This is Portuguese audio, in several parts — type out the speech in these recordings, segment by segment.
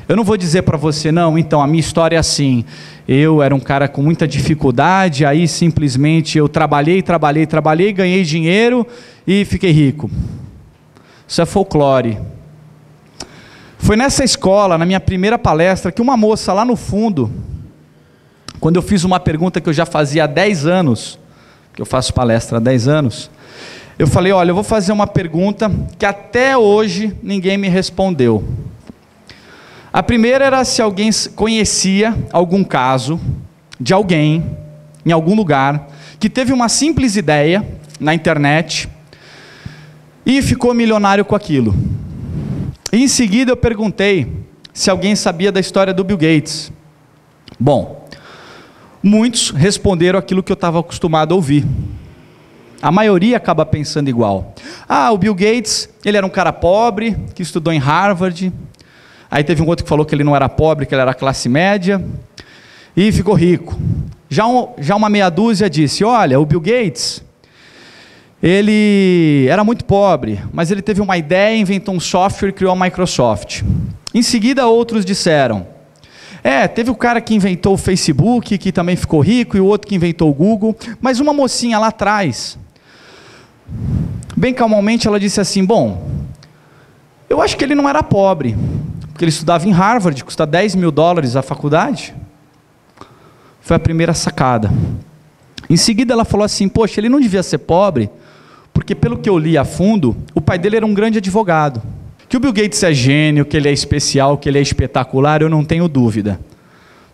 Eu não vou dizer para você, não, então, a minha história é assim. Eu era um cara com muita dificuldade, aí simplesmente eu trabalhei, ganhei dinheiro e fiquei rico. Isso é folclore. Foi nessa escola, na minha primeira palestra, que uma moça lá no fundo, quando eu fiz uma pergunta que eu já fazia há 10 anos, que eu faço palestra há 10 anos, eu falei, olha, eu vou fazer uma pergunta que até hoje ninguém me respondeu. A primeira era se alguém conhecia algum caso de alguém, em algum lugar, que teve uma simples ideia na internet e ficou milionário com aquilo. E em seguida eu perguntei se alguém sabia da história do Bill Gates. Bom, muitos responderam aquilo que eu estava acostumado a ouvir. A maioria acaba pensando igual. Ah, o Bill Gates, ele era um cara pobre, que estudou em Harvard. Aí teve um outro que falou que ele não era pobre, que ele era classe média. E ficou rico. Já uma meia dúzia disse, olha, o Bill Gates, ele era muito pobre, mas ele teve uma ideia, inventou um software e criou a Microsoft. Em seguida, outros disseram, teve o cara que inventou o Facebook, que também ficou rico, e o outro que inventou o Google, mas uma mocinha lá atrás, bem calmamente, ela disse assim, bom, eu acho que ele não era pobre, porque ele estudava em Harvard, custa $10 mil a faculdade. Foi a primeira sacada. Em seguida ela falou assim, poxa, ele não devia ser pobre, porque pelo que eu li a fundo, o pai dele era um grande advogado. Que o Bill Gates é gênio, que ele é especial, que ele é espetacular, eu não tenho dúvida.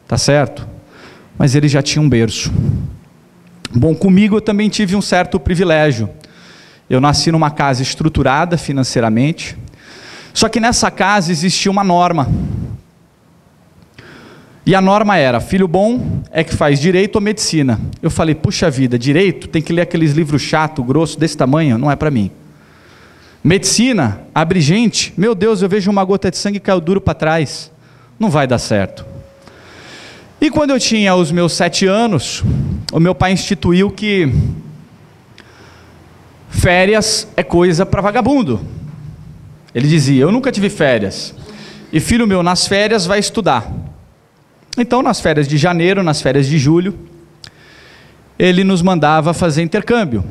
Tá certo? Mas ele já tinha um berço. Bom, comigo eu também tive um certo privilégio. Eu nasci numa casa estruturada financeiramente, só que nessa casa existia uma norma. E a norma era, filho bom é que faz direito ou medicina. Eu falei, puxa vida, direito tem que ler aqueles livros chato, grosso, desse tamanho, não é para mim. Medicina, abrigente, meu Deus, eu vejo uma gota de sangue e caiu duro para trás. Não vai dar certo. E quando eu tinha os meus 7 anos, o meu pai instituiu que férias é coisa para vagabundo. Ele dizia, eu nunca tive férias. E filho meu, nas férias vai estudar. Então, nas férias de janeiro, nas férias de julho, ele nos mandava fazer intercâmbio.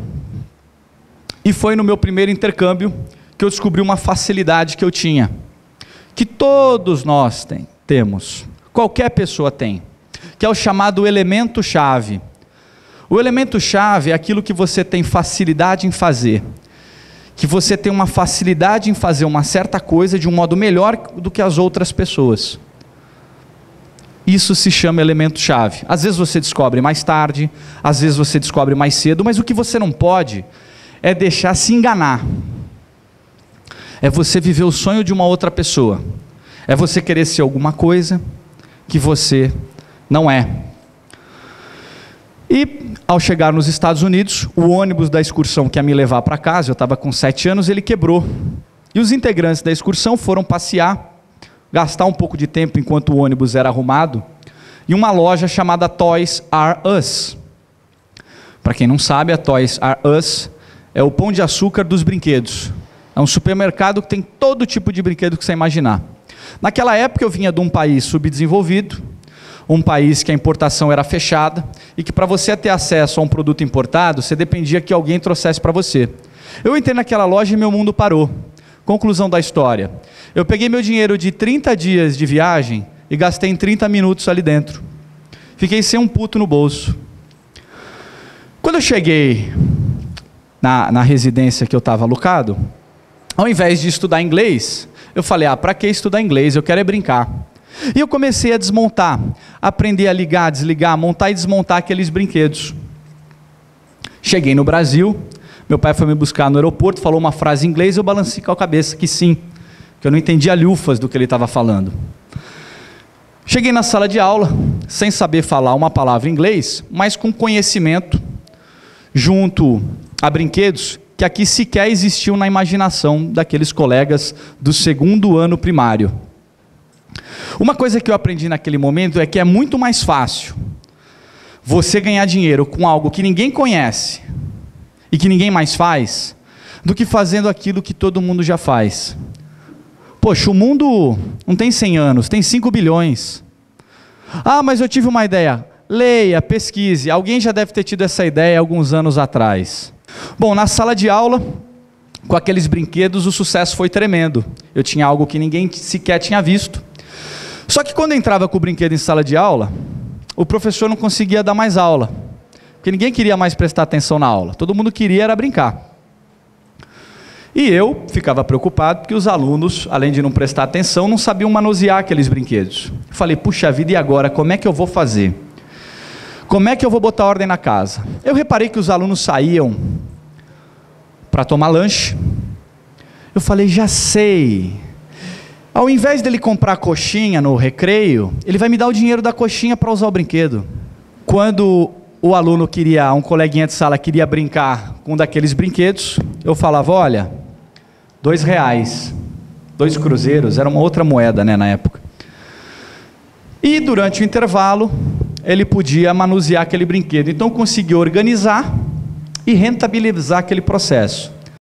E foi no meu primeiro intercâmbio que eu descobri uma facilidade que eu tinha, que todos nós temos, qualquer pessoa tem, que é o chamado elemento-chave. O elemento-chave é aquilo que você tem facilidade em fazer, que você tem uma facilidade em fazer uma certa coisa de um modo melhor do que as outras pessoas. Isso se chama elemento-chave. Às vezes você descobre mais tarde, às vezes você descobre mais cedo, mas o que você não pode é deixar se enganar. É você viver o sonho de uma outra pessoa. É você querer ser alguma coisa que você não é. E ao chegar nos Estados Unidos, o ônibus da excursão que ia me levar para casa, eu estava com 7 anos, ele quebrou. E os integrantes da excursão foram passear, gastar um pouco de tempo enquanto o ônibus era arrumado, em uma loja chamada Toys R Us. Para quem não sabe, a Toys R Us é o pão de açúcar dos brinquedos. É um supermercado que tem todo tipo de brinquedo que você imaginar. Naquela época eu vinha de um país subdesenvolvido, um país que a importação era fechada, e que para você ter acesso a um produto importado, você dependia que alguém trouxesse para você. Eu entrei naquela loja e meu mundo parou. Conclusão da história. Eu peguei meu dinheiro de 30 dias de viagem e gastei em 30 minutos ali dentro. Fiquei sem um puto no bolso. Quando eu cheguei na residência que eu estava alocado, ao invés de estudar inglês, eu falei, para que estudar inglês? Eu quero é brincar. E eu comecei a desmontar, aprender a ligar, desligar, montar e desmontar aqueles brinquedos. Cheguei no Brasil, meu pai foi me buscar no aeroporto, falou uma frase em inglês, eu balancei com a cabeça que sim, que eu não entendia lufas do que ele estava falando. Cheguei na sala de aula, sem saber falar uma palavra em inglês, mas com conhecimento, junto a brinquedos, que aqui sequer existiam na imaginação daqueles colegas do 2º ano primário. Uma coisa que eu aprendi naquele momento é que é muito mais fácil você ganhar dinheiro com algo que ninguém conhece e que ninguém mais faz, do que fazendo aquilo que todo mundo já faz. Poxa, o mundo não tem 100 anos, tem 5 bilhões. Ah, mas eu tive uma ideia. Leia, pesquise. Alguém já deve ter tido essa ideia alguns anos atrás. Bom, na sala de aula, com aqueles brinquedos, o sucesso foi tremendo. Eu tinha algo que ninguém sequer tinha visto. Só que quando entrava com o brinquedo em sala de aula, o professor não conseguia dar mais aula. Porque ninguém queria mais prestar atenção na aula. Todo mundo queria era brincar. E eu ficava preocupado porque os alunos, além de não prestar atenção, não sabiam manusear aqueles brinquedos. Falei, puxa vida, e agora? Como é que eu vou fazer? Como é que eu vou botar ordem na casa? Eu reparei que os alunos saíam para tomar lanche. Eu falei, já sei. Ao invés dele comprar coxinha no recreio, ele vai me dar o dinheiro da coxinha para usar o brinquedo. Quando o aluno queria, um coleguinha de sala queria brincar com um daqueles brinquedos, eu falava, olha, R$2, 2 cruzeiros, era uma outra moeda, né, na época. E durante o intervalo, ele podia manusear aquele brinquedo. Então, conseguiu organizar e rentabilizar aquele processo.